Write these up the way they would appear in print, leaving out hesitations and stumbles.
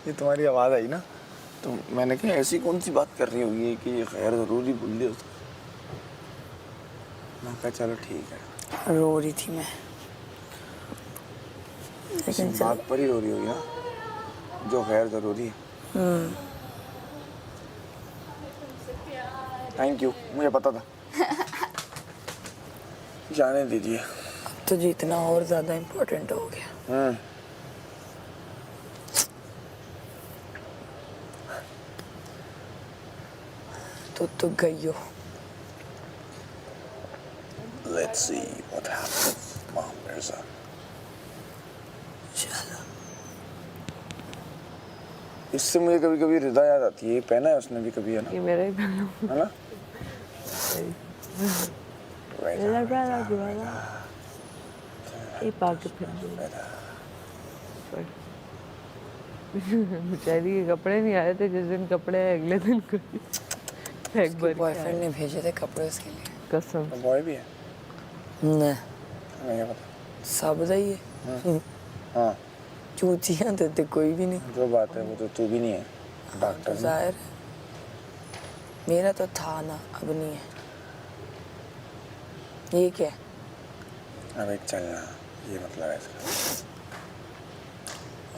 ये तुम्हारी आवाज़ आई ना, तो मैंने कहा ऐसी कौन सी बात कर रही होगी कि ये खैर ज़रूरी भूल दी उसको। मैं कहा चलो ठीक है। रो रही थी मैं, लेकिन इस बात पर ही रो रही होगी ना, जो खैर ज़रूरी है। थैंक यू, मुझे पता था। जाने दीजिए। अब तो जीतना और ज़्यादा इम्पोर्टेंट हो गया। तो गई हो। Let's see what happens, Mom Mirza. चलो इससे मुझे कभी कभी रिदा याद आती है। ये पहना है उसने भी कभी, है ना? ये मेरा ही पहना है ना? मेरा पहना वाला ये पाके फिर बेचारी के कपड़े नहीं आए थे जिस दिन कपड़े आए अगले दिन को बैग भर के बॉयफ्रेंड ने भेजे थे कपड़े उसके लिए। कसम तो बॉय भी है? नहीं, हमें क्या पता। सब सही है। हाँ, चूतियाँ तो कोई भी नहीं। जो बात है वो तो तू भी नहीं है डॉक्टर। जाहिर है, मेरा तो था ना, अब नहीं है। ये क्या है? अबे चलना, ये मतलब है इसका।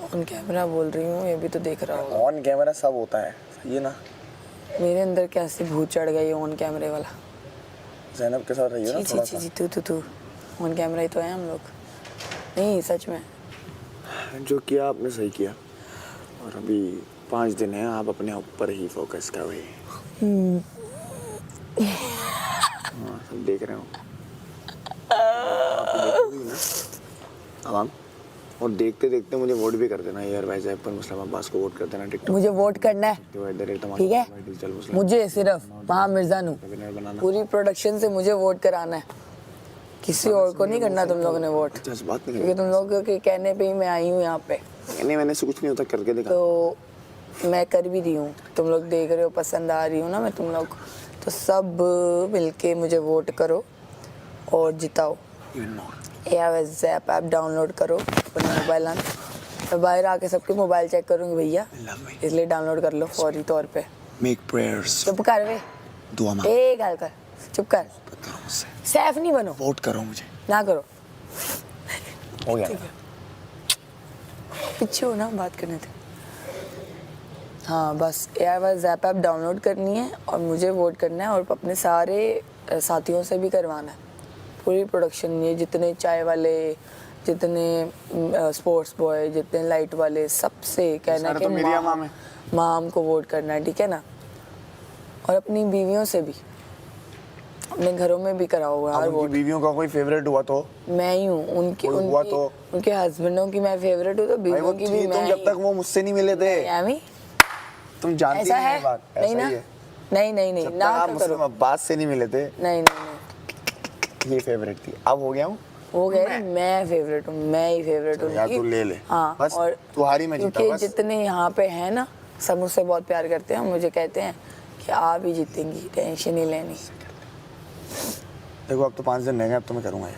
ऑन कैमरा बोल रही हूँ, ये भी तो देख रहा होगा। ऑन कैमरा सब होता है, सही है ना? मेरे अंदर कैसे भूत चढ़ गई ऑन कैमरे वाला। ज़ैनब के साथ रहिए ना छी थोड़ा छी सा। छी, तू ऑन कैमरा ही तो है हम लोग। नहीं सच में। जो किया आपने सही किया, और अभी 5 दिन है, आप अपने ऊपर ही फोकस करो। हाँ, सब देख रहे हो। अब हम और देखते देखते मुझे वोट भी कर देना यार भाई साहब पर मुस्लिम अब्बास को वोट कर देना टिकटॉक। मुझे वोट करना है, ठीक है? मुझे सिर्फ महा मिर्जा नू पूरी प्रोडक्शन से मुझे वोट कराना है, किसी और को नहीं करना तुम लोगों ने वोट, क्योंकि तुम लोगों के कहने पे ही मैं आई हूँ यहाँ पे। नहीं, मैंने से कुछ नहीं होता, करके देखा। तो मैं कर भी रही हूँ, तुम लोग देख रहे हो, पसंद आ रही हूँ ना मैं तुम लोग को, तो सब मिलके मुझे वोट करो और जिताओ। ज़ैप ऐप डाउनलोड करो अपने मोबाइल में। मैं बाहर आके सबके मोबाइल चेक करूँगी भैया, इसलिए डाउनलोड कर लो फौरी तौर पे। Make prayers. चुप कर वे, दुआ मांग। ए गाल कर, चुप कर। सैफ नहीं बनो। वोट करो मुझे। ना करो, हो गया। पीछे हो ना, बात करने थे। हाँ बस ज़ैप ऐप डाउनलोड करनी है और मुझे वोट करना है, और अपने सारे साथियों से भी करवाना है। पूरी प्रोडक्शन, ये जितने चाय वाले, जितने स्पोर्ट्स बॉय, जितने लाइट वाले, सबसे कहना है कि माम को वोट करना है, ठीक है ना? और अपनी बीवियों से भी, अपने घरों में भी कराओ यार वोट। बीवियों का कोई फेवरेट हुआ तो मैं ही हूँ, उनके हस्बैंडों की मैं फेवरेट हूँ, तो बीवियों की भी मैं। जब तक वो मुझसे नहीं मिले थे यामी, तुम जानती ऐसा नहीं है? ये बात। नहीं ना, नहीं ना आप करो। मुस्लिम अब्बास से नहीं मिले थे। नहीं, ये फेवरेट थी, अब हो गया हूँ। हो गए, मैं फेवरेट हूँ, मैं ही फेवरेट हूँ। यार तू ले ले। हाँ, बस और तुम्हारी मैं जीता क्योंकि बस। जितने यहाँ पे हैं ना, सब मुझसे बहुत प्यार करते हैं, मुझे कहते हैं कि आप ही जीतेंगी, टेंशन नहीं लेनी। देखो अब तो 5 दिन रह गए, अब तो मैं करूँगा ये।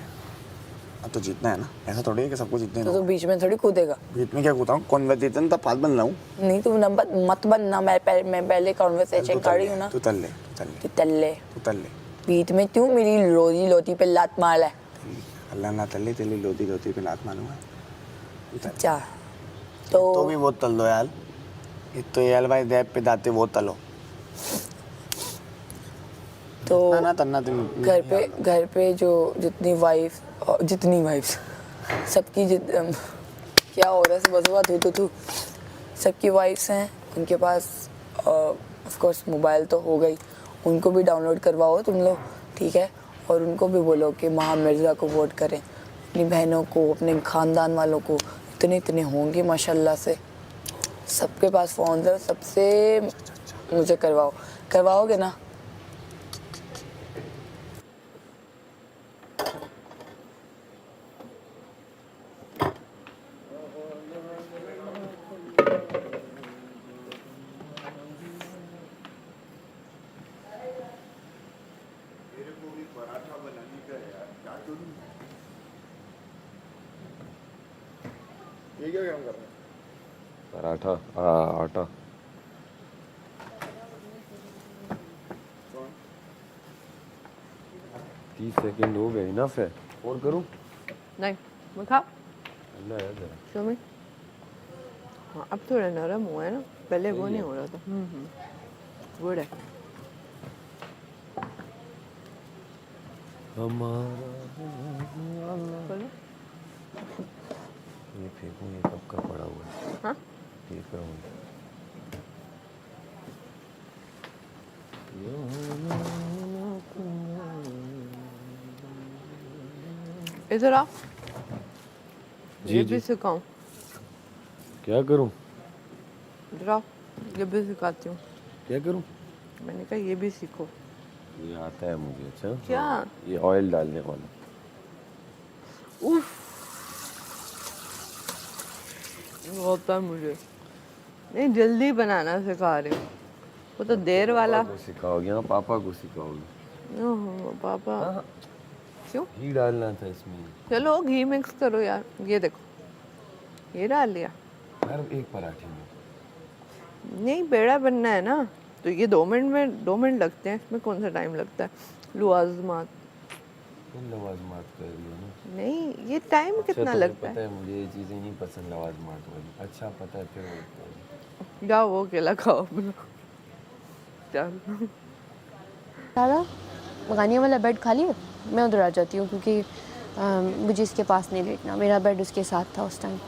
अब तो जीतना है ना, ऐसा थोड़ी है कि सबको जीतने तो बीच में थोड़ी कूदेगा। बीच में क्या कूदा हूँ? कौन मैं जीतने तब पास बन रहा हूँ। नहीं तुम नंबर मत बनना, मैं पहले कॉन्वर्सेशन कर रही हूँ ना। तू तल ले। बीच में क्यों मेरी रोजी लोटी पे लात मार है? अल्लाह ना तल्ले तेली लोती पे लात मारूंगा। अच्छा तो भी वो तल दो यार, तो यार भाई ज़ैप पे दाते वो तलो। तो ना तन्ना तुम घर पे जो जितनी वाइफ्स सबकी क्या हो रहा है, सुबह सुबह तू सबकी वाइफ्स हैं, उनके पास ऑफ कोर्स मोबाइल तो हो गई, उनको भी डाउनलोड करवाओ तुम लोग, ठीक है? और उनको भी बोलो कि महा मिर्ज़ा को वोट करें, अपनी बहनों को, अपने ख़ानदान वालों को, इतने होंगे माशाल्लाह से, सबके पास फ़ोन है, सबसे मुझे करवाओगे ना? ये क्या काम कर रहा है? आटा आटा 30 सेकंड हो गए ना फिर और करूं नहीं मैं खा अल्लाह यार जरा शो में हाँ अब थोड़ा नरम हुआ है ना पहले वो नहीं हो रहा था गुड है हमारा बोलो ये फेंकूं ये कब का पड़ा हुआ है हाँ फेंक रहा हूँ इधर आओ जी, ये जी। भी सिखाऊं क्या करूं इधर आओ ये भी सिखाती हूँ क्या करूं मैंने कहा ये भी सीखो ये आता है मुझे अच्छा क्या? ये ऑयल डालने वाला उफ होता है मुझे नहीं जल्दी बनाना सिखा रही हूँ वो तो देर वाला पापा को सिखाओगे हाँ पापा को सिखाओगे ओहो, पापा हाँ क्यों घी डालना था इसमें चलो घी मिक्स करो यार ये देखो ये डाल लिया हर एक पराठे में नहीं पेड़ा बनना है ना तो ये 2 मिनट लगते हैं इसमें कौन सा टाइम लगता है लो आजमात तुम लवाजमात कर रही हो ना नहीं ये टाइम कितना तुम्हें लगता पता है मुझे ये चीज़ें नहीं पसंद लवाजमात वाली अच्छा पता है फिर है जाओ वो अकेला खाओ अपना चलो सारा गानिया वाला बेड खाली है मैं उधर आ जाती हूँ क्योंकि मुझे इसके पास नहीं लेटना मेरा बेड उसके साथ था उस टाइम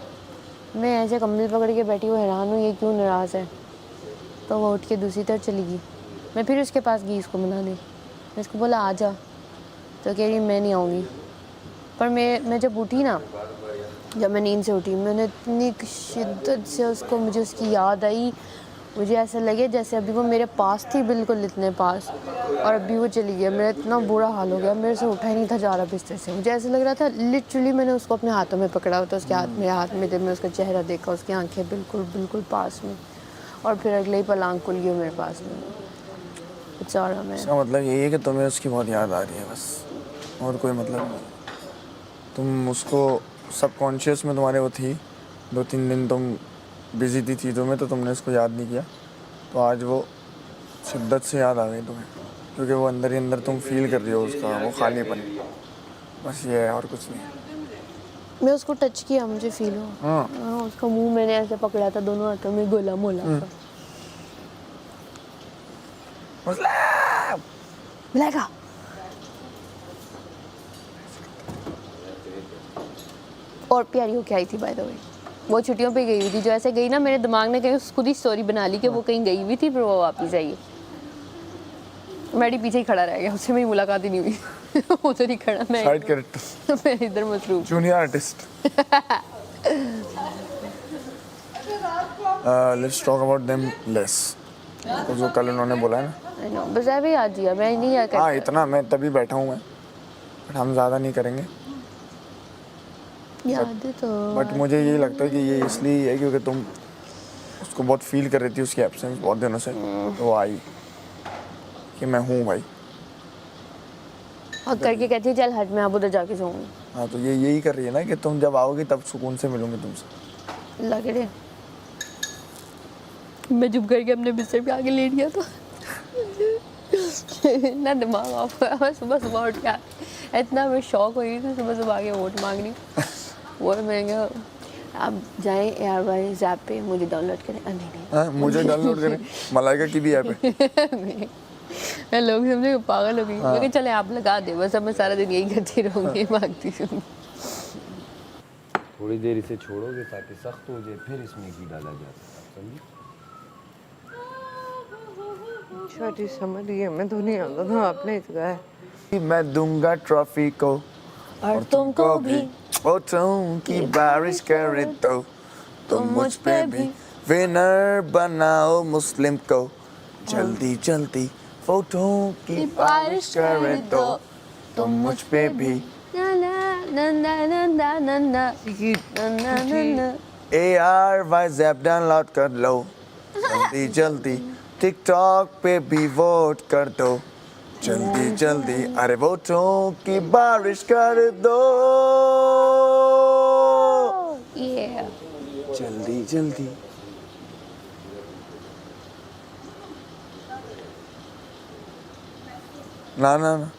मैं ऐसे कम्बल पकड़ के बैठी हूँ हैरान हूँ ये क्यों नाराज़ है तो वो उठ के दूसरी तरफ चली गई मैं फिर उसके पास गई इसको मनाने मैं इसको बोला आ जा तो कह रही मैं नहीं आऊँगी पर मैं जब उठी ना जब मैं नींद से उठी मैंने इतनी शिद्दत से उसको मुझे उसकी याद आई मुझे ऐसा लगे जैसे अभी वो मेरे पास थी बिल्कुल इतने पास और अभी वो चली गई मेरा इतना बुरा हाल हो गया मेरे से उठा ही नहीं था जा रहा बिस्तर से मुझे ऐसा लग रहा था लिटरली मैंने उसको अपने हाथों में पकड़ा हुआ था उसके हाथ मेरे हाथ में जब मैं उसका चेहरा देखा उसकी आंखें बिल्कुल बिल्कुल पास में और फिर अगले ही पल आँख खुल गई मेरे पास में कुछ और मैं इसका मतलब यही है कि तुम्हें उसकी बहुत याद आ रही है बस और कोई मतलब नहीं तुम उसको सबकॉन्शियस में तुम्हारे वो थी 2-3 दिन तुम बिजी थी चीज़ों में तो तुमने उसको याद नहीं किया तो आज वो शिद्दत से याद आ गई तुम्हें क्योंकि वो अंदर ही अंदर तुम फील कर रही हो उसका वो खालीपन बस ये है और कुछ नहीं मैं उसको टच किया मुझे फील हुआ हाँ उसका मुंह मैंने ऐसे पकड़ा था दोनों हाथों में गोला मोला था बुलाएगा और प्यारी हो के आई थी बाय द वे वो छुट्टियों पे गई हुई थी जो ऐसे गई ना मेरे दिमाग ने कहीं खुद ही स्टोरी बना ली कि वो कहीं गई हुई थी फिर वो वापस आई मैडी पीछे ही खड़ा रह गया उससे मेरी मुलाकात ही नहीं हुई उधर ही खड़ा साइड कैरेक्टर मैं इधर मसरूफ junior artist let's talk about them less तो जो कल उन्होंने बोला है ना आई नो बस अभी याद दिया मैं नहीं याद हाँ कर इतना मैं तभी बैठा हूँ मैं बट हम ज़्यादा नहीं करेंगे याद है तो बट मुझे यही लगता है कि ये इसलिए है क्योंकि तुम उसको बहुत फील कर रही थी उसकी एब्सेंस बहुत दिनों से तो वो आई कि मैं हूँ भाई और करके कहती है चल हट मैं अब उधर जाके सोऊंगी हाँ तो ये यही कर रही है ना कि तुम जब आओगे तब सुकून से मिलूंगी तुमसे लग रहे मैं चुप करके अपने बिस्तर पे आके लेट गया था ना दिमाग ऑफ हुआ मैं सुबह सुबह उठ गया इतना मैं शौक हो गई थी सुबह सुबह आके वोट मांग रही वो मैंने कहा आप जाएं यार भाई ऐप पे मुझे डाउनलोड करें नहीं नहीं हाँ मुझे डाउनलोड करें मलाइका की भी ऐप है मैं लोग समझे पागल हो गई मैं कहा चले आप लगा दे बस अब मैं सारा दिन यही करती रहूँगी मांगती रहूँगी थोड़ी देर इसे छोड़ोगे ताकि सख्त हो जाए फिर इसमें घी डाला जाता है समझी छोटी समझ गई मैं तो नहीं आता था आपने ही सिखाया मैं दूंगा ट्रॉफी को और तुमको भी फोटों की बारिश करे तो तुम मुझ पे भी विनर बनाओ मुस्लिम को जल्दी जल्दी फोटों की बारिश करे तो तुम मुझ पे भी ना ना ना ना ना ना ना ना ना ना ना ARY ज़ैप डाउनलोड कर लो जल्दी जल्दी टिकटॉक पे भी वोट कर दो जल्दी जल्दी अरे वोटों की बारिश कर दो yeah जल्दी जल्दी ना ना ना,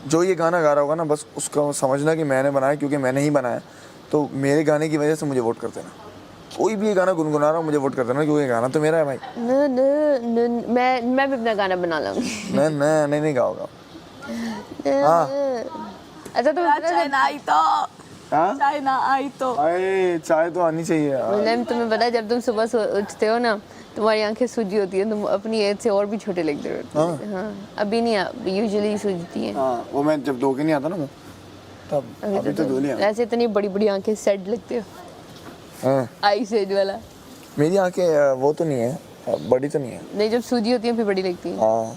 जो ये गाना गा रहा होगा ना बस उसका समझना कि मैंने बनाया, क्योंकि मैंने ही बनाया, तो मेरे गाने की वजह से मुझे वोट कर देना। कोई भी ये गाना गुनगुना रहा हो मुझे वोट कर देना, क्योंकि ये गाना तो मेरा है भाई। न, न, न, मैं भी अपना गाना बना लूँगी। नहीं गाओगा। अच्छा तो चाय ना आई तो, हाँ चाय ना आई तो। अरे चाय तो आनी चाहिए यार। मतलब तुम्हें पता है जब तुम सुबह उठते हो ना तुम्हारी आंखें सूजी होती है, तुम अपनी एज से और भी छोटे लगते हो। हाँ अभी नहीं, यूजुअली सूजती हैं। हाँ वो मैं जब धो के नहीं आता ना मैं, तब अभी तो धो लिया। ऐसे इतनी बड़ी बड़ी आंखें सेट लगते हो। हाँ आई सेज वाला। मेरी आंखें वो तो नहीं है, बड़ी तो नहीं है। नहीं जब सूजी होती है फिर बड़ी लगती है। हाँ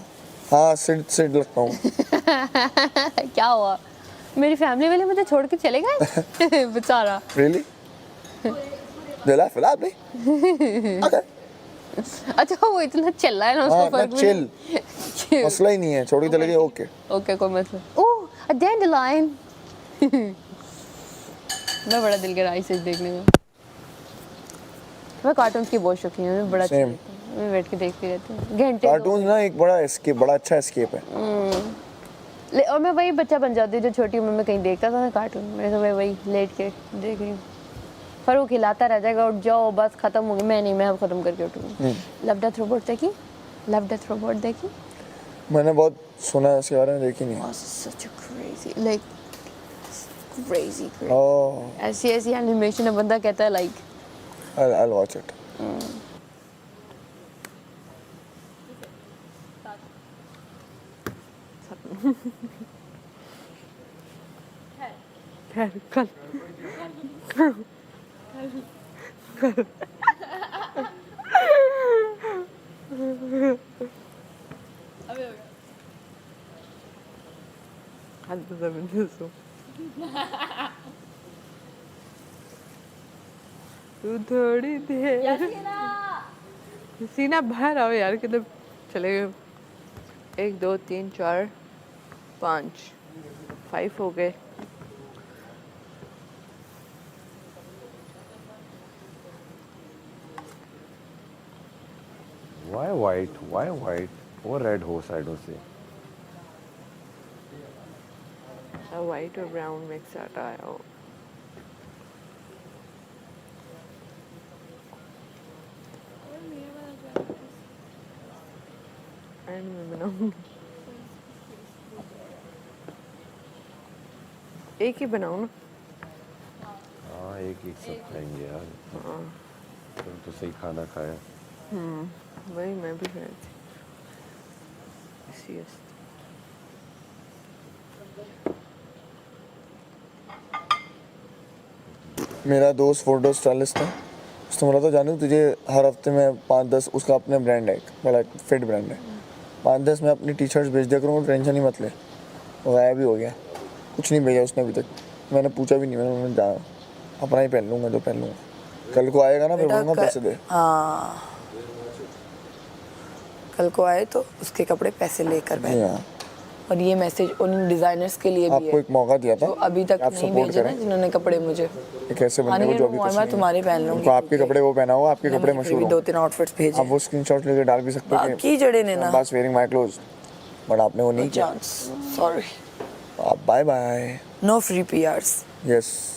हाँ सिड लगता हूँ। क्या हुआ, मेरी फैमिली वाले मुझे छोड़ के चले गए। बेचारा। Really? They laugh at me? Okay. अच्छा वो इतना चिल्ला है ना उसको हाँ फर्क मैं चिल, चिल। मसला ही नहीं है, छोड़ के चले गए। ओके ओके कोई मतलब। ओह अ डैंडलाइन। मैं बड़ा दिल कर आई सेज देखने में। मैं कार्टून्स की बहुत शौकीन हूँ, बड़ा अच्छा Same. लगता है। मैं बैठ के देखती रहती हूँ घंटे। कार्टून ना एक बड़ा एस्केप, बड़ा अच्छा एस्केप है। और मैं वही बच्चा बन जाती हूँ जो छोटी उम्र में कहीं देखता था ना कार्टून, मैं तो वही लेट के देख रही हूँ। फरूक हिलाता रह जाएगा, उठ जाओ बस खत्म हो गया। मैं नहीं, मैं अब खत्म करके उठूंगी। लव डेथ रोबोट देखी? लव डेथ रोबोट देखी? मैंने बहुत सुना है इसके बारे में, देखी नहीं। Such a crazy, like crazy. ओह ऐसी ऐसी एनिमेशन है, बंदा कहता है लाइक I'll watch it. खैर कल तू थोड़ी देर सीना बाहर आओ यार, किधर चले गए? 1 2 3 4 5 5 हो गए। Why white? Why white? वो रेड हो साइडों से। वाइट और ब्राउन मिक्स आता है। मैं बनाऊंगी, एक ही बनाऊं ना। हाँ एक एक सब खाएंगे यार। तुम तो सही खाना खाया। वही मैं भी खाई थी। Yes. मेरा दोस्त फोटो स्टाइलिस्ट है, उसने बोला था जानू तुझे हर हफ्ते में 5-10, उसका अपना ब्रांड है, एक बड़ा फिट ब्रांड है, 5-10 मैं अपनी टी शर्ट्स भेज दिया करूँगा, टेंशन ही मत ले। वो गायब भी हो गया, कुछ नहीं भेजा उसने अभी तक। मैंने पूछा भी नहीं, मैंने जाना अपना ही पहन लूँगा जो पहन लूँगा। कल को आएगा ना फिर बोलूँगा पैसे दे। हाँ कल को आए तो उसके कपड़े पैसे लेकर पहने। और ये मैसेज उन डिजाइनर्स के लिए भी आपको है एक मौका दिया था जो अभी तक आप नहीं सपोर्ट भेजे ना, करें जिन्होंने कपड़े मुझे। एक ऐसे बंदे को जो अभी कुछ मैं तुम्हारे पहन लूंगी। उनको आपके कपड़े वो पहना होगा, आपके कपड़े मशहूर भी हो। 2-3 आउटफिट्स भेजे। आप वो स्क्रीनशॉट लेके डाल भी सकते हैं बाकी जड़े ने ना बस वेयरिंग माय क्लोथ्स, बट आपने वो नहीं किया। सॉरी, आप bye bye, no free PRs. Yes.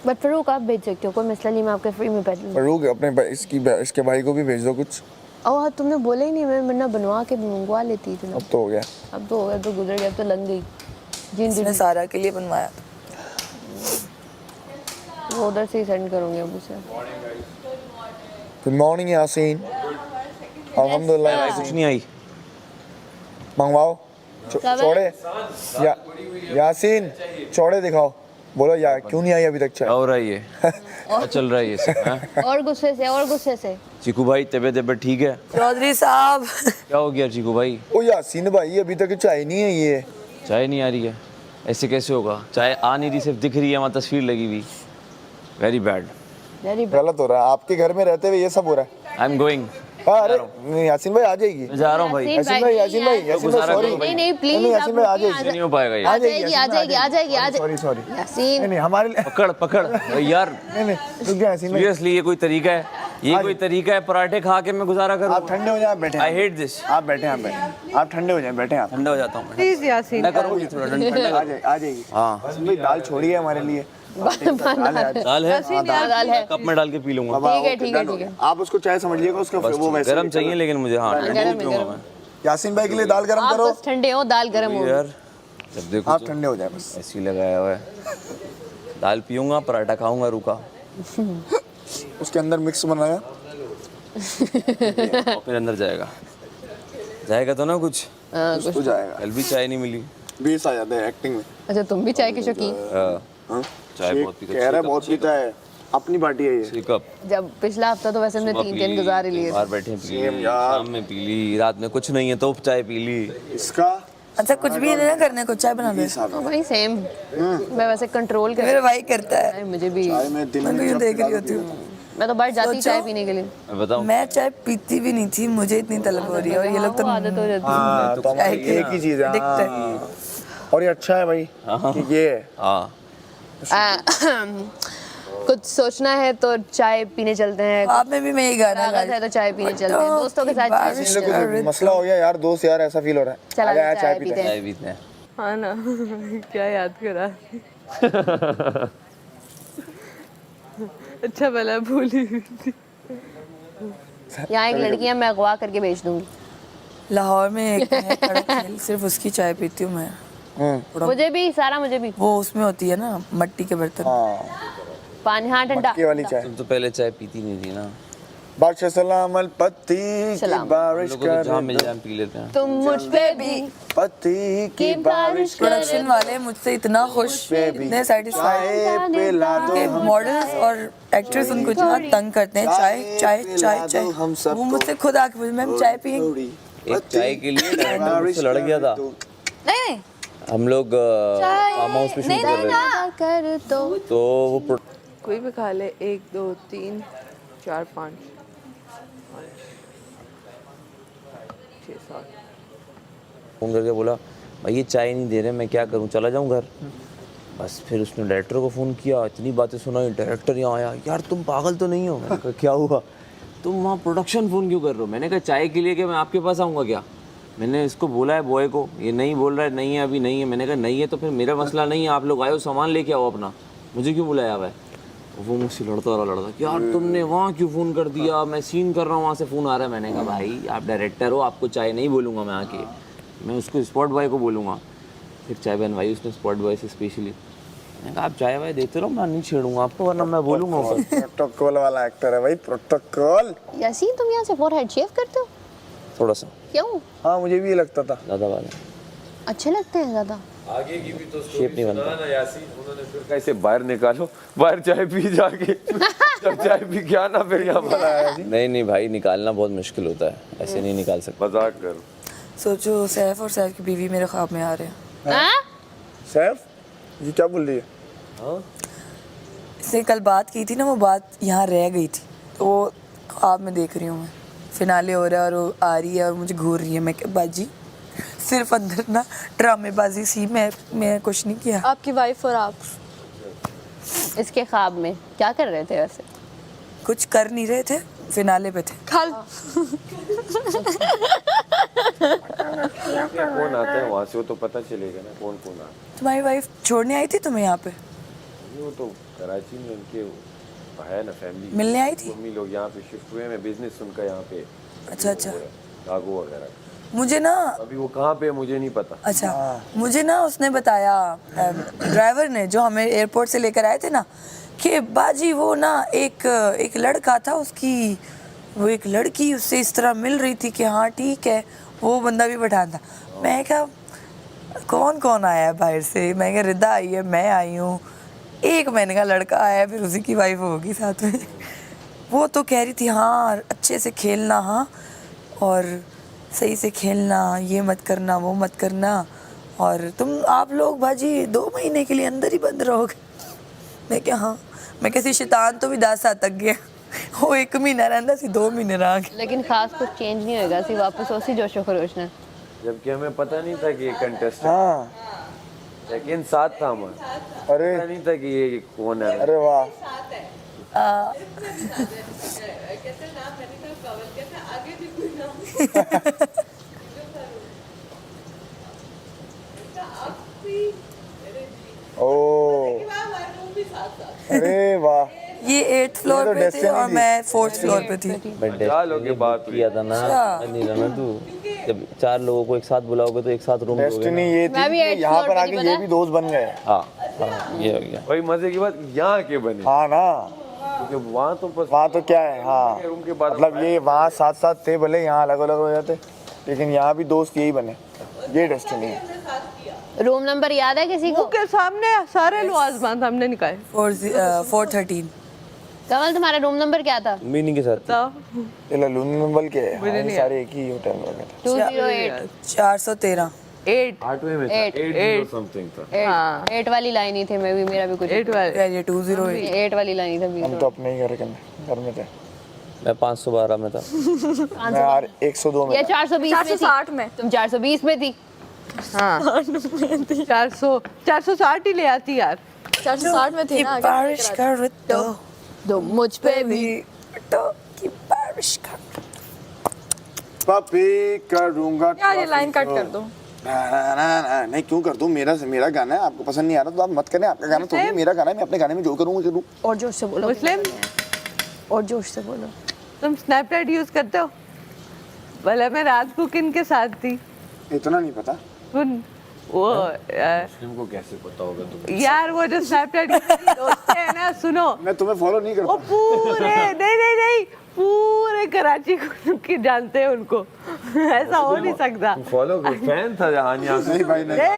But Farooq आप भेज सकते हो, कोई मसला नहीं, मैं आपके फ्री में पहन लूँगी। फरूक अपने इसके भाई को भी भेज दो कुछ। और तुमने बोला ही नहीं, मैं वरना बनवा के मंगवा लेती थी ना। अब तो हो गया, अब तो हो गया, तो गुजर गया, अब तो लग गई जिसने सारा के लिए बनवाया था। वो उधर से ही सेंड करूँगी अब उसे। Good morning Yasin. अल्हम्दुलिल्लाह। कुछ नहीं आई। मंगवाओ चौड़े यासीन, चौड़े दिखाओ। बोलो यार क्यों नहीं आई अभी तक चाय? हो रहा है ये क्या चल रहा है ये सब, हाँ? और गुस्से से चीकू भाई तबीयत ठीक है? चौधरी साहब क्या हो गया चीकू भाई? ओ यासीन भाई अभी तक चाय नहीं है, ये चाय नहीं आ रही है? ऐसे कैसे होगा? चाय आ नहीं रही, सिर्फ दिख रही है, वहाँ तस्वीर लगी हुई। वेरी बैड, गलत हो रहा है। आपके घर में रहते हुए ये सब हो रहा है। I am going. हाँ अरे यासीन भाई आ जाएगी। मैं जा रहा हूँ भाई। यासीन भाई सॉरी। नहीं प्लीज, यासीन भाई आ जाएगी। नहीं हो पाएगा ये। आ जाएगी। सॉरी यासीन नहीं हमारे लिए पकड़ यार, नहीं रुक जा यासीन भाई। सीरियसली ये कोई तरीका है? ये कोई तरीका है पराठे खा के मैं गुजारा करूँ? आप ठंडे हो जाए, बैठे आई हेट दिस। आप बैठे आप बैठे आप ठंडे हो जाए, बैठे आप। ठंडा हो जाता हूँ मैं। प्लीज यासीन ठंडा करोगी थोड़ा ठंडा? आ जाएगी। हाँ भाई दाल छोड़िए हमारे लिए। दाल है, दाल है। कप में डाल के पी लूंगा। ठीक है ठीक है ठीक है। आप उसको चाय समझिएगा, उसका वो वैसे गरम चाहिए लेकिन मुझे, हाँ ठंडी नहीं पीऊंगा मैं यासीन भाई के लिए दाल गरम आप करो। बस ठंडे हो, दाल गर्म हो। यार। जब देखो आप ठंडे हो जाए बस। ऐसे ही लगाया हुआ है। दाल पीऊंगा, पराठा खाऊंगा, रुका उसके अंदर मिक्स बनाया, और फिर अंदर जाएगा तो ना कुछ। कुछ तो जाएगा। कल भी चाय नहीं मिली। 20 आ जाते हैं एक्टिंग में। अच्छा तुम भी चाय के शौकीन? हाँ? चाय बहुत पीता, कह रहा है बहुत पीता है। अपनी पार्टी है ये। 6 कप। जब पिछला हफ्ता तो वैसे हमने सुबह 3 पी, गुजार ही लिए। बाहर बैठे पी ली, यार। शाम में पी ली, रात में कुछ नहीं है तो चाय पी ली। इसका अच्छा कुछ भी नहीं करने को, चाय बना दे। हाँ भाई सेम। मैं वैसे कंट्रोल कर मेरा भाई करता है। मुझे भी। चाय में दिन मैं में यूँ जब देख रही पिला होती दो हूँ। मैं तो बाहर जाती सोचो। चाय पीने के लिए। मैं बताऊं, मैं चाय पीती भी नहीं थी, मुझे इतनी तलब हो रही है और ये लोग तो वो आदत हो जाती है। हाँ, तो हमारी चाय की एक ही चीज है। addict है। हाँ। और ये अच्छा है भाई कि ये है। हाँ कुछ सोचना है तो चाय पीने चलते हैं। आप में भी मैं ये गाना गा रात है तो चाय पीने चलते हैं। दोस्तों के साथ चाय पीने इसलिए कुछ मसला हो गया यार, दोस्त यार ऐसा फील हो रहा है। चला आजा यार, चाय पीते पीते हैं। हैं। चाय पीते हैं। हाँ ना क्या याद करा अच्छा भला भूली हुई थी। यहाँ एक लड़की है, मैं अगवा करके भेज दूंगी। लाहौर में एक है कड़क खेल, सिर्फ उसकी चाय पीती हूँ मैं। मुझे भी सारा, मुझे भी। वो उसमें होती है ना मट्टी के बर्तन। पानी, हाँ ठंडा। मक्के वाली चाय। तुम तो पहले चाय पीती नहीं थी ना। बादशाह सलाम अल पत्ती की सलाम। बारिश लोगों को तो जहाँ मिल कर जाए हम पी लेते हैं। तुम मुझ पे भी पत्ती की बारिश प्रोडक्शन वाले मुझसे इतना खुश, इतने सेटिस्फाइड चाय पिला दो के हम मॉडल्स और एक्ट्रेस उनको इतना तंग करते हैं। चाय चाय चाय चाय, हम सबको। वो मुझसे खुद आके पूछे मैम चाय पियेंगे? एक चाय के लिए डायरेक्टर मुझसे लड़ गया था। नहीं हम लोग फार्म हाउस पे शूट कर रहे थे, कर तो वो कोई भी खा ले। 1 2 3 4 5 6 7। फोन करके बोला भाई ये चाय नहीं दे रहे, मैं क्या करूं, चला जाऊं घर? बस फिर उसने डायरेक्टर को फ़ोन किया, इतनी बातें सुनाई। डायरेक्टर यहाँ आया, यार तुम पागल तो नहीं हो? मैंने कहा क्या हुआ? तुम वहाँ प्रोडक्शन फ़ोन क्यों कर रहे हो? मैंने कहा चाय के लिए, कि मैं आपके पास आऊँगा क्या? मैंने इसको बोला है बॉय को, ये नहीं बोल रहा है, नहीं है अभी नहीं है। मैंने कहा नहीं है तो फिर मेरा मसला नहीं है, आप लोग आए हो सामान लेके आओ अपना, मुझे क्यों बुलाया हुआ है? वो मुझसे लड़ता कि यार तुमने वहाँ क्यों फ़ोन कर दिया, मैं सीन कर रहा हूँ, वहाँ से फ़ोन आ रहा है। मैंने कहा भाई आप डायरेक्टर हो, आपको चाय नहीं बोलूँगा मैं आके, मैं उसको स्पॉट बॉय को बोलूँगा। फिर चाय बनवाई उसने स्पॉट बॉय से स्पेशली। मैंने कहा आप चाय वाय देते रहो, मैं नहीं छेड़ूंगा आपको, वरना मैं बोलूँगा। प्रोटोकॉल वाला एक्टर है भाई, प्रोटोकॉल। यासीन तुम यहाँ से फोरहेड शेव करते हो? थोड़ा सा। क्यों? हाँ मुझे भी ये लगता था। ज़्यादा वाला अच्छे लगते हैं ज़्यादा। आगे की भी तो शेप नहीं बनता ना यासीन, उन्होंने फिर कैसे बाहर निकालो, बाहर चाय पी जाके जब चाय पी के आना फिर यहाँ पर आया। नहीं भाई, निकालना बहुत मुश्किल होता है, ऐसे नहीं निकाल सकते। मजाक करो। सोचो सैफ और सैफ की बीवी मेरे ख्वाब में आ रहे हैं। हाँ? सैफ ये क्या बोल रही है? इसने कल बात की थी ना, वो बात यहाँ रह गई थी, तो वो ख्वाब में देख रही हूँ मैं। फिनाले हो रहा है और वो आ रही है और मुझे घूर रही है। मैं क्या बाजी सिर्फ अंदर ना ड्रामेबाजी सी, मैं कुछ नहीं किया। आपकी वाइफ और आप इसके ख्वाब में क्या कर रहे थे वैसे? कुछ कर नहीं रहे थे, फिनाले पे थे। खल कौन आता है वहाँ से, वो तो पता चलेगा ना कौन कौन आता है। तुम्हारी वाइफ छोड़ने आई थी तुम्हें यहाँ पे? वो तो कराची में उनके है ना फैमिली, मिलने आई थी? मम्मी लोग यहाँ पे शिफ्ट हुए हैं, बिजनेस उनका यहाँ पे अच्छा अच्छा। लागू वगैरह। मुझे ना, अभी वो कहाँ पे है मुझे नहीं पता। अच्छा मुझे ना उसने बताया, ड्राइवर ने जो हमें एयरपोर्ट से लेकर आए थे ना, कि बाजी वो ना एक लड़का था, उसकी वो एक लड़की उससे इस तरह मिल रही थी कि हाँ ठीक है, वो बंदा भी पठान था। मैं क्या कौन कौन आया है बाहर से? मैं क्या रिदा आई है, मैं आई हूँ, एक महीने का लड़का आया है, फिर उसी की वाइफ होगी साथ में। वो तो कह रही थी हाँ अच्छे से खेलना, हाँ और सही से खेलना, ये मत करना वो मत करना, और तुम आप लोग बाजी 2 महीने के लिए अंदर ही बंद रहोगे। मैं क्या हाँ, मैं कैसी शैतान तो भी 10 साल तक गया, वो 1 महीना रहता सी 2 महीने रह गए। लेकिन खास कुछ चेंज नहीं होगा, सिर्फ वापस उसी जोशो खरोश ने। जबकि हमें पता नहीं था कि ये कंटेस्ट, हाँ लेकिन साथ था हमारा, अरे पता नहीं था कि ये कौन है। अरे वाह। ये 8th फ्लोर तो पे थे destiny और थी। मैं 4th फ्लोर पे थी। बट चार लोगों के बात हुई। किया था ना अच्छा। नहीं ना तू जब 4 लोगों को एक साथ बुलाओगे तो एक साथ रूम दोगे डेस्टिनी ना। ये थी मैं भी कि 8th यहाँ floor पर पे आके थी, ये पता भी दोस्त बन गए। हाँ ये हो गया। वही मजे की बात यहाँ के बने, हाँ ना, क्योंकि वहाँ तो बस वहाँ तो क्या है, हाँ रूम के बाद मतलब ये वहाँ साथ साथ थे, भले यहाँ अलग अलग हो जाते, लेकिन यहाँ भी दोस्त यही बने। ये डेस्टिनी है। रूम नंबर याद है किसी को? मुंह के सामने सारे लोग आसमान सामने निकाले 413। कमल तुम्हारा रूम नंबर क्या था? मीनिंग के साथ तो ये लून नंबर के हैं, मुझे हाँ, ये नहीं सारे एक ही होटल में गए थे। 208 413। 8 आठवें में था, Eight. 8 समथिंग था। 8 वाली लाइन ही थे। मैं भी, मेरा भी कुछ 8 वाले ये 208। 8 वाली लाइन ही था। हम तो अपने ही घर में थे। मैं 512 में था। मैं यार 102 में ये था। 420 में थी। 460 में। तुम 420 में थी। हाँ 460 ही ले आती यार। 460 में थी ना। बारिश कर तो मुझ पे भी की बारिश कर। पापी करूंगा यार ये लाइन कट कर दो। ना, नहीं क्यों कर दूं, मेरा गाना है, आपको पसंद नहीं आ रहा तो आप मत करें, आपका गाना थोड़ी है, मेरा गाना है, मैं अपने गाने में जो करूंगा करूं। और जोश से बोलो। मुस्लिम और जोश से बोलो। तुम स्नैपचैट यूज करते हो? भले मैं रात को किन के साथ थी? इतना नहीं पता। सुन वो मुस्लिम को कैसे पता होगा तुम? यार वो जो स्नैपचैट दोस्त है ना, सुनो मैं तुम्हें फॉलो नहीं वो करता। पूरे नहीं पूरे कराची को के जानते हैं उनको। ऐसा हो नहीं सकता। फॉलो फैन था हानिया नहीं भाई नहीं।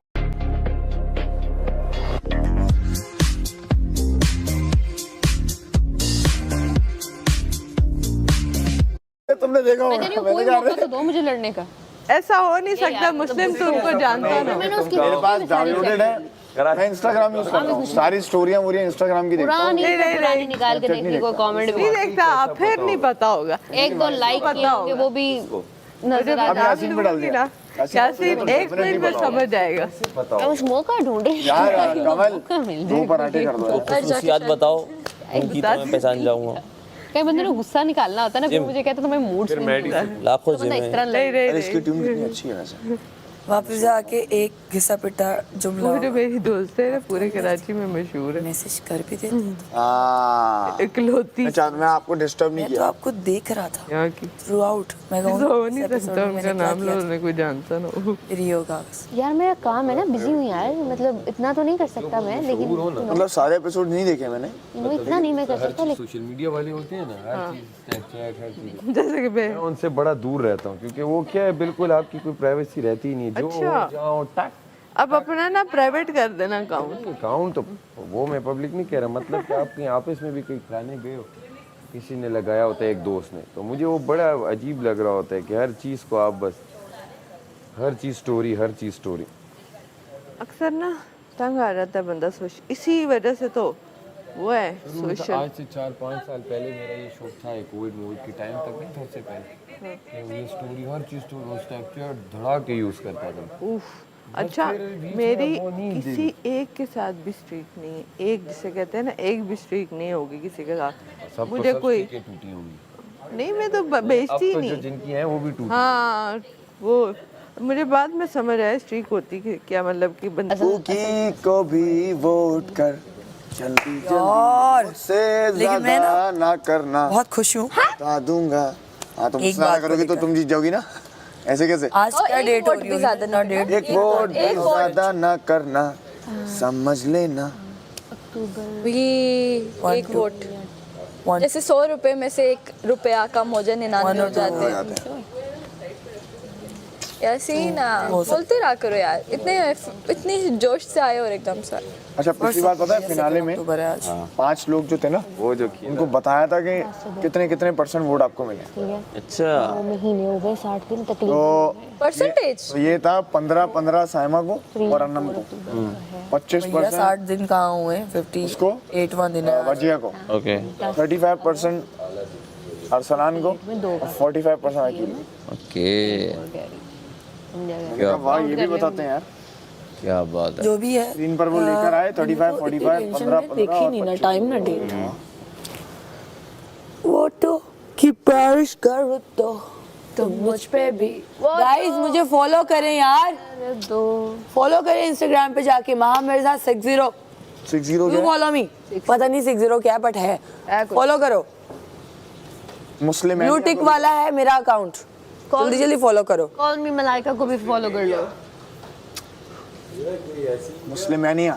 तुमने देखा मैं होगा, कह रही हूँ मैंने कोई कहा मौका तो दो मुझे लड़ने का। ऐसा हो नहीं सकता। मुस्लिम तो उनको जानता ना। मैंने उसकी मेरे पास डाउनलोडेड है, मैं इंस्टाग्राम यूज करता हूँ, सारी स्टोरियां वूरियां इंस्टाग्राम की देखता हूँ। पुरानी नहीं, पुरानी निकाल के देखती कोई कमेंट भी। नहीं देखता, फिर नहीं पता होगा। एक दो लाइक किए होंगे वो भी नजर आ अब यासीन पे डाल दिया। यासीन 1 मिनट में समझ जाएगा। जाए। उस मौका ढूंढ रही यार कमल मिल 2 पराठे कर दो यार। खसूसियात बताओ उनकी, तो मैं पहचान जाऊंगा। कई बंदे को गुस्सा निकालना होता है ना, फिर मुझे कहते तुम्हें मूड स्विंग होता है। लाखों बंदा जिम इस तरह नहीं अरे इसकी ट्यून कितनी अच्छी है वैसे। वापस जाके एक घिसा पिटा जुमला वो जो मेरी दोस्त है ना पूरे कराची में मशहूर है, मैसेज कर भी देती थी। इकलौती मैं आपको डिस्टर्ब नहीं मैं तो किया। आपको देख रहा था यहाँ की। Through out. मैं ऐसा कहूँगा हो नहीं सकता उनका नाम लो उन्हें कोई जानता ना हो। फिर ये होगा। यार मेरा काम है ना, बिजी हूँ यार, मतलब इतना तो नहीं कर सकता मैं, लेकिन मतलब सारे एपिसोड नहीं देखे मैंने। इतना नहीं मैं कर सकता। लेकिन सोशल मीडिया वाले होते हैं ना, हर चीज स्नैपचैट हर चीज, जैसे कि मैं मैं उनसे बड़ा दूर रहता हूँ क्योंकि वो क्या है, बिल्कुल आपकी कोई प्राइवेसी रहती ही नहीं। जो अच्छा। हो जाओ टक अब अपना ना प्राइवेट कर देना अकाउंट। अकाउंट तो वो मैं पब्लिक नहीं कह रहा, मतलब कि आप कहीं आपस में भी कहीं खाने गए हो, किसी ने लगाया होता है एक दोस्त ने, तो मुझे वो बड़ा अजीब लग रहा होता है कि हर चीज़ को आप बस हर चीज़ स्टोरी। अक्सर ना तंग आ जाता है बंदा सोच, इसी वजह से तो वो है सोशल। आज से 4-5 साल पहले मेरा ये शौक था, कोविड के टाइम तक नहीं था, उससे पहले ये स्टोरी हर चीज़ स्नैपचैट धड़ा के यूज़ करता था। उफ अच्छा, मेरी किसी एक के साथ भी स्ट्रीक नहीं है। एक जिसे कहते हैं ना, एक भी स्ट्रीक नहीं होगी किसी के साथ। मुझे कोई टूटी होंगी नहीं, मैं तो बेचती ही जो नहीं। जिनकी हैं वो भी टूटी। हाँ वो मुझे बाद में समझ आया स्ट्रीक होती कि क्या, मतलब कि बंदा कुकी को भी वोट कर, जल्दी यार, जल्दी से लेकिन मैं ज्यादा ना करना, बहुत खुश हूँ। बता दूंगा। हाँ तुम एक ज्यादा बात को करोगी तो लेकर। तुम जीत जाओगी ना, ऐसे कैसे? आज क्या डेट हो रही है? ज्यादा ना डेट। एक वोट भी ज्यादा ना करना, समझ लेना। एक वोट जैसे 100 रुपए में से 1 रुपया कम हो जाए 99 हो जाते हैं। ऐसे ही ना बोलते रहा करो यार, इतनी जोश से आए और एकदम से। अच्छा पिछली बार पता है फिनाले में अक्टूबर है आज। 5 लोग जो थे ना, वो जो किया उनको बताया था कि कितने % वोट आपको मिले। ठीक है, अच्छा 2 महीने हो गए, 60 दिन तकलीफ। तो परसेंटेज तो ये था 15 साइमा को और अन्नम को, 25% 60 दिन कहाँ हुए? उसको 58 दिन है। वजिया को, ओके 35% अरसलान को और 45% अकील को। ओके क्या वाह, ये भी बताते हैं यार। क्या बात है। जो भी है स्क्रीन पर वो लेकर आए 35, 45, 15, देखी नहीं ना, टाइम ना डेट। वो तो कि बारिश कर तो तुम मुझ पे भी। गाइस मुझे फॉलो करें यार, दो फॉलो करें इंस्टाग्राम पे जाके, महा मिर्जा 60। 60 यू क्या है? Follow me. पता नहीं 60 क्या बट है, कुछ। फॉलो करो। मुस्लिम ब्लू टिक वाला है मेरा अकाउंट, जल्दी जल्दी फॉलो करो। कॉल मी मलाइका को भी फॉलो कर लो। मुस्लिम है नहीं